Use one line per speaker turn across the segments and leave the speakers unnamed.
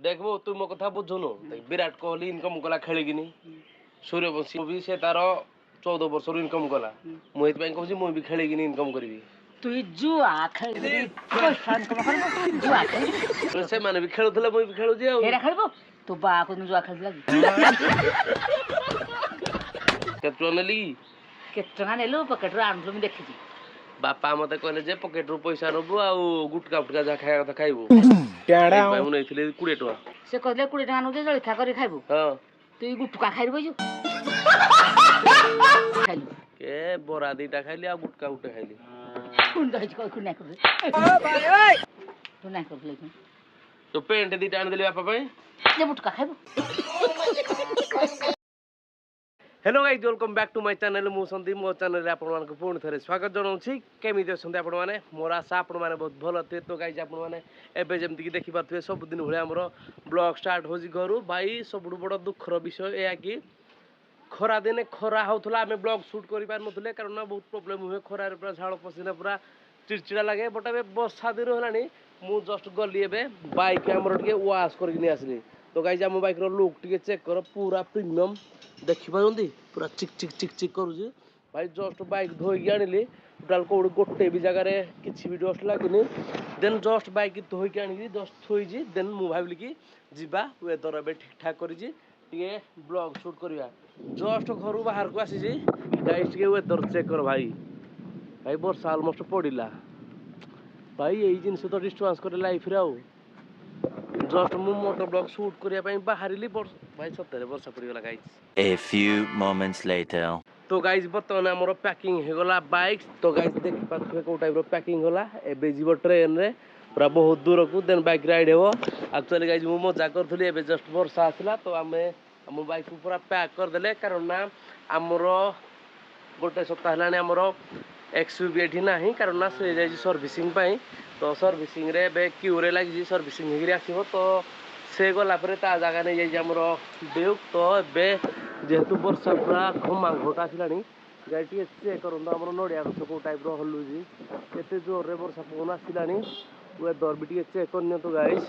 देखबो तू मो कथा बुझुनु विराट कोहली इनकम कला खेलिकिनी सूर्यवंशी भी से तार 14 वर्ष इनकम कला मु एत कहूँ मुझे भी खेलिकिनी इनकम करी
तू जुआ खेल पैसा इनकम कर जुआ खेल
से माने भी खेलुथले मु भी खेलु जे
हेरा खेलबो तू बा को जुआ खेल लगी
केतो नेली
केतना नेलु पॉकेट रो आंधलो में देखि छी
बापा मते कहले जे पॉकेट रो पैसा नबु आ गुटका गुटका जा खाया कथा खाइबो
टेड़ा
मु नैथिले 20 टका
से कहले 20 टका नु जळखा करी खाइबो
हां
तू गुटका खाइबो जो खाइलु
के बोरा दीटा खाइली आ गुटका गुटे खाइली
कुन दहिच को कुन नाइ कर ओ भाई ओए तू नाइ कर लेकिन
तो पेंट दीटा आन देली बापा पई
जे गुटका खाइबो
hello guys welcome back to my channel मु संदीप मो चैनल रे आपण मानक पूर्ण थरे स्वागत जनाउछि केमिति अछन्ते आपण माने मोर आशा आपण माने बहुत भलो थे तो गाइस आपण माने एबे जेमति कि देखि पाथुए सब दिन भले हमरो ब्लॉग स्टार्ट होजी घरु भाई सबुडु बड़ दुखर विषय एया कि खरा दिने खरा होथला हमें ब्लॉग शूट करि पार नथले कारण बहुत प्रॉब्लम हुए खरा रे पूरा झाळ पसिना पूरा चिड़चिड़ा लगे बट एबे वर्षा दिन होलानी मु जस्ट गली एबे बाइक हमरो टिके वॉश करि नि आसली तो गाइस हम बाइक रो लुक टिके चेक करो पूरा प्रीमियम देखि पाउंदी पूरा चिक चिक चिक चिक करूजी भाई जस्ट बाइक धोई आनिली टोटल कोड गोटे भी जगह रे किछि भी डस्ट लागिनी देन जस्ट बाइक धोई के आनी जस्ट थोइजी देन मु भाबली कि जिबा वेदर बे ठीक ठाक करिजी टिके ब्लॉग शूट करिया जस्ट घरु बाहर को आसी जी गाइस टिके वेदर चेक कर भाई भाई वर्षा ऑलमोस्ट पडिला भाई एई जिंस तो डिस्टर्बेंस करे लाइफ रे आउ जस्ट मु मोटर ब्लॉग शूट करिया पई बाहरिली भाई सतरे वर्षा पड़ी गला guys
A few moments later.
तो गाइस बर्तमान हमर पैकिंग हे गला बाइक तो गाइस देखि पाथुए को टाइप रो पैकिंग होला एबे जीवो ट्रेन रे पूरा बहुत दूर को देन बाइक राइड हेबो एक्चुअली गाइस मु मजा करथली एबे जस्ट वर्षा आसला तो हम बाइक को पूरा पैक कर देले कारण ना हमर गोटे सप्ताह हलाने हमर एक्सयूवी एठी नाही कारण ना से जाई सर्विसिंग पई तो सर्विसिंग रे बे क्यू रे लागी सर्विसिंग हेगिरी आसीबो तो से गला परे ता जगह नै जाई हमर बेउ तो बे जेहेतु वर्षा पूरा घमा घोटा आसिलानी गाड़ी टी चेक करन हमर नडिया गछ को टाइप रो हल्लुजी केते जोर रे वर्षा पवन आसिलानी वेदर भी टी चेक करन तो गाइस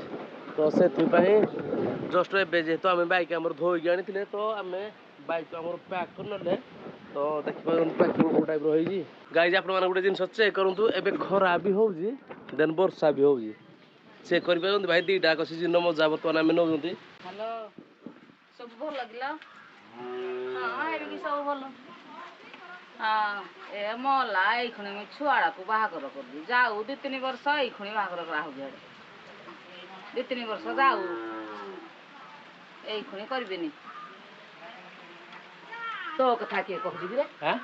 तो सेथि पई जस्ट बे जेहेतु हम बाइक हमर धोई गानी थिले तो हमें बाइक हमर पैक करनले तो देखिबा पैकिंग को टाइप रो होई गाइस आपण माने गुटे दिन चेक करंतु एबे खरा भी होउजी देन वर्षा भी होउजी चेक करबे भाई दीटा को सीजन मजा बर्तमान आमे नउजंती
हेलो सब भल लागला हां एबे कि सब भल हां ए मोला एई खने में छुआड़ा को बाहागर कर दी जाऊ 2-3 वर्ष एई खने बाहागर करा हो जाडे 2-3 वर्ष जाऊ एई खने करबेनी तो कथा के कहू रे
हां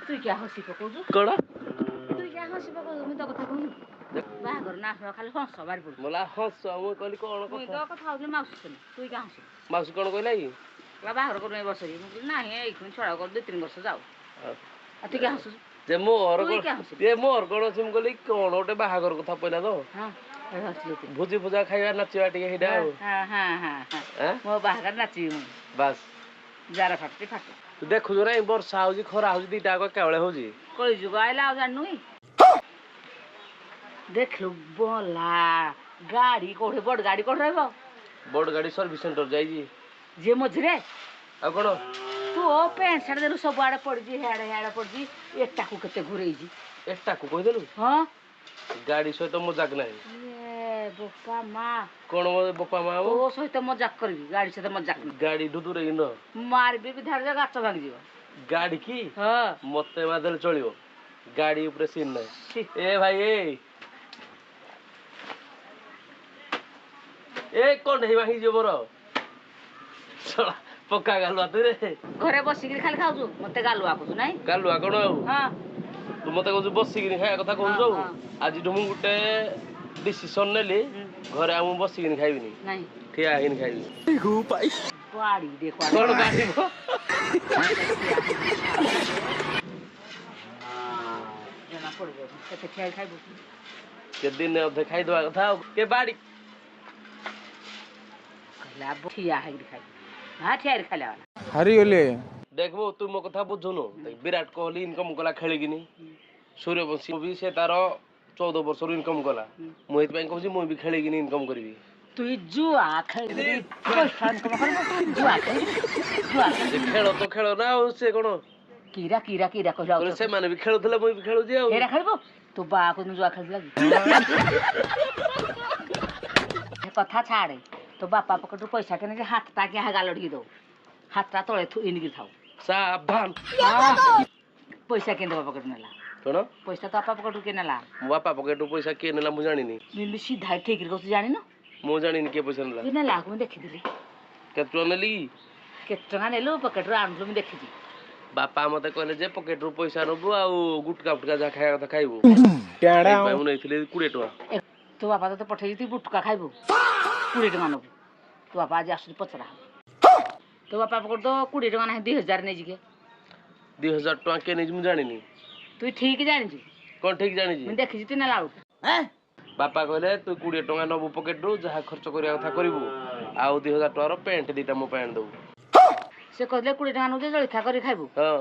तू क्या हसी पकोजु
कोडा
तू क्या हसी पकोजु मी तो कथा कहू बाहागर ना खाली हंस बारी पड़
मोला हंस मु कहली कोन
तू तो कथा होली माउस तू क्या हंस
माउस कोन कहला की
बाहागर कर बस नाही एई खने छुआड़ा कर 2-3 वर्ष जाऊ आ तू क्या हंस
जे मोर ये मोर कोन सिम कहली कोन ओटे बाहागर कथा पहिला तो
हां हंसले
भुजी पूजा खाइबा नाचिबा टिके हेडा
हां हां हां मो बाहागर नाची
बस
जारा फाटती फाट
तू देखु जो रे वर्षा होजी खरा होजी दीटा को केवळे होजी
कोई जुग आइला जानुई देख लो बोला गाड़ी कोठे बड़ गाड़ी कोठ रहबो
बड़ गाड़ी सर्विस सेंटर जाई जी
जे मझरे
आ कोन
तू ओ पेंट साड़ देलु सब आड़े पड़ जी हेड़े पड़ जी एकटा को कते घुरई जी
एकटा को कहि देलु
हां
गाड़ी सहित मजाक नाही
ए बोपा मा
कोन बप्पा मा
ओ सहित मजाक करबी गाड़ी सहित मजाक
गाड़ी डुदुरे इन
मार भी धार गाछ भांग जीव
गाड़ी की
हां
मते मादल चलियो गाड़ी ऊपर सीन नाही ए भाई ए कोन हेबा ही जेबर सला पक्का गालुआ तू रे
घरे बसी के खाली खाउछु मते गालुआ कहछु नाही
गालुआ कोन आउ
हां
तू मते कहछु बसी के खाया कथा कहछु आज डुमु गुटे डिसिजन नेली घरे हम बसी के खाइबिनी
नाही
ठिया हिन खाइबी
हो पाई
बाड़ी देखो
कोन गाड़ी को
जना पड़बो कते खाइ खाइबो
के दिन अधे खाइ दवा कथा के बाड़ी
कहला ठिया है खाइ हां ठिया खाइला वाला
हारी गले
देखबो तू मो कथा बुझुनु विराट कोहली इनकम कला खेलिकिनी सूर्यवंशी भी से तार 14 वर्ष इनकम कला मु एत कहूँ मु भी खेलिकिनी इनकम करी
তুই জুয়া খেলবি পয়সা ইনকম করবো জুয়া খেলবি জুଆ
ସେ ଖେଳ ତ ଖେଳ ନା ଆଉ ସେ କଣ
କିରା କିରା କିରା କହିଲା
କହିଲେ ସେମାନେ ବି ଖେଳୁଥିଲେ ମୁଁ ବି ଖେଳୁଛି ଆଉ
ହେରା ଖେଳିବ ତୋ ବା କୋଉ ଜୁଆ ଖେଳୁଥିଲା କି ଏ କଥା ଛାଡେ ତୋ ବାପା ପକେଟରୁ ପଇସା କେନେ ଯେ ହାତଟା କି ଗାଲଡ଼ିକି ଦଉ ହାତଟା ତଳେ ଏଣିକି ଥାଉ
ସାବଧାନ
ପଇସା କେନ୍ ବାପା ପକେଟରୁ ନେଲା
କଣ
ପଇସା ତ ବାପା ପକେଟରୁ କିଏ ନେଲା
ମୋ ବାପା ପକେଟରୁ ପଇସା କିଏ ନେଲା ମୁଁ ଜାଣିନି
ମିଲି ସିଧା ଠିକରେ କହୁଛୁ ଜାଣିନ
ମୁଁ ଜାଣିନି କିଏ ପଇସା ନେଲା
କିଏ ନେଲା ମୁଁ ଦେଖିଥିଲି
କେତେ ଟଙ୍କା ନେଲି କି
କେତେ ଟଙ୍କା ନେଲୁ ପକେଟରୁ ଆଣୁଥିଲୁ ମୁଁ ଦେଖିଛି
ବାପା ମତେ କହିଲେ ଯେ ପକେଟରୁ ପଇସା ନବୁ ଆଉ ଗୁଟକା ଫୁଟକା ଯାହା ଖାଇବା କଥା ଖାଇବୁ ସେଇଥିପାଇଁ ମୁଁ ନେଇଥିଲି 20 ଟଙ୍କା
ତୋ ବାପା ତତେ ପଠେଇଛି ତୁ ବୁଟକା ଖାଇବୁ 20 ଟଙ୍କା ନେବୁ ତୋ ବାପା ଆଜି ଆସୁଛି ପଚରା ତୋ ବାପା ପକେଟ ତ 20 ଟଙ୍କା ନାହିଁ 2000 ନେଇଛି କିଏ
2000 ଟଙ୍କା କିଏ ନେଇଛି ମୁଁ ଜାଣିନି
ତୁ ଠିକ ଜାଣିଛୁ
କଣ ଠିକ ଜାଣିଛି
ମୁଁ ଦେଖିଛି ତୁ ନେଲା ବେଳକୁ
ବାପା କହିଲେ ତୁ 20 ଟଙ୍କା ନବୁ ପକେଟରୁ ଯାହା ଖର୍ଚ୍ଚ କରିବା କଥା କରିବୁ ଆଉ 2000 ଟଙ୍କାର ପ୍ୟାଣ୍ଟ ଦିଟା ମୋ ପାଇଁ ଆଣିଦବୁ
ସେ କହିଲେ 20 ଟଙ୍କା ନେଉଛି ଜଳଖିଆ କରି ଖାଇବୁ
ହଁ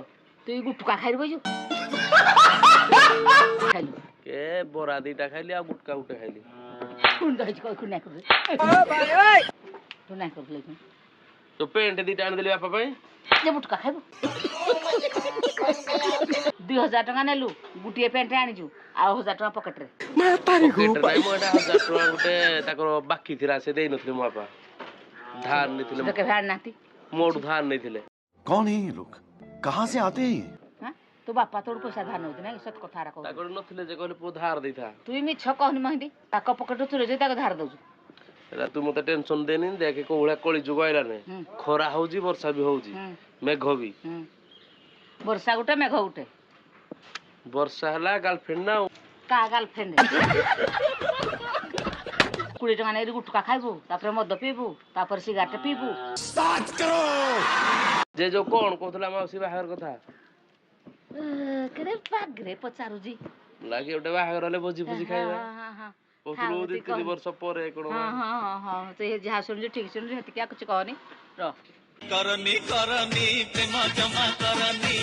ତୁ ଗୁଟୁକା ଖାଇବୁ କହିଛୁ ଖାଇଲୁ
କେ ବରା ଦିଟା ଖାଇଲି ଆଉ ଗୁଟକା ଗୋଟେ ଖାଇଲି
କୁଣ୍ଡ ହେଇଛି କହି ନାଇଁ କରୁ ତୁ ନାଇଁ କରୁଥିଲେ
ତ ପ୍ୟାଣ୍ଟ ଦିଟା ଆଣିଦେଲି ବାପା ପାଇଁ
ଯେ ବୁଟକା ଖାଇବୁ 2000 ଟଙ୍କା ନେଲୁ ଗୋଟିଏ ପ୍ୟାଣ୍ଟ ଆଣିଛୁ ଆଉ 1000 ଟଙ୍କା ପକେଟରେ
ପକେଟରେ ନାହିଁ ମୁଁ ଏଟା 1000 ଟଙ୍କା ଗୋଟେ ତାଙ୍କର ବାକି ଥିଲା ସେ ଦେଇନଥିଲେ ମୋ ବାପା ଧାର ନେଇଥିଲେ
ସେଟା କେବେ ଆଣିନାହାନ୍ତି
ମୋଠୁ ଧାର ନେଇଥିଲେ
कौन है ये लोग कहाँ से आते हैं ये
ହଁ ତୋ ବାପା ତୋର ପଇସା ଧାର ନେଉଛି ନାଇଁ ସତ କଥା କହୁଛୁ
ତାଙ୍କର ନଥିଲେ ଯେ କହିଲେ ପୁଅ ଧାର ଦେଇଥା
ତୁଇ ମିଛ କହନି ମହିନ୍ଦି ତାଙ୍କ ପକେଟରୁ ଚୁରେ ଯାଇ ତାକୁ ଧାର ଦଉଛୁ
ଏଟା ତୁ ମତେ ଟେନସନ ଦେନି ଦେଖେ କୋଉ ଭଳିଆ କଳି ଯୁଗ ଆଇଲାନି
ହୁଁ
ଖରା ହଉଛି ବର୍ଷା ବି ହଉଛି
ହୁଁ
ମେଘ ବି
ହୁଁ ବର୍ଷା ଗୋଟେ ମେଘ ଗୋଟେ
ବର୍ଷା ହେଲା ଗାର୍ଲଫ୍ରେଣ୍ଡ ନା ଆଉ
କା ଗାର୍ଲଫ୍ରେଣ୍ଡ 20 ଟଙ୍କା ନେଇକି ଗୁଟକା ଖାଇବୁ ତାପରେ ମଦ ପିଇବୁ ତାପରେ ସିଗାରେଟ ପିଇବୁ
ଯେ ଯୋଉ କଣ କହୁଥିଲା ମାଉସୀ ବାହାଘର କଥା
କେରେ ବାଗରେ ପଚାରୁଛି
ଲାଗି ଗୋଟେ ବାହାଘର ହେଲେ ଭୋଜି ଫୋଜି ଖାଇବା କହୁଥିଲୁ
ଥାଉ,
2-3 ବର୍ଷ ପରେ କଣ
ହଁ ତୁ ଯାହା ଶୁଣୁଛୁ ଠିକ ଶୁଣୁଛୁ ସେତିକି ଆଉ କିଛି କହନି ରହ
କରନି କରନି ପ୍ରେମ ଜମା କରନି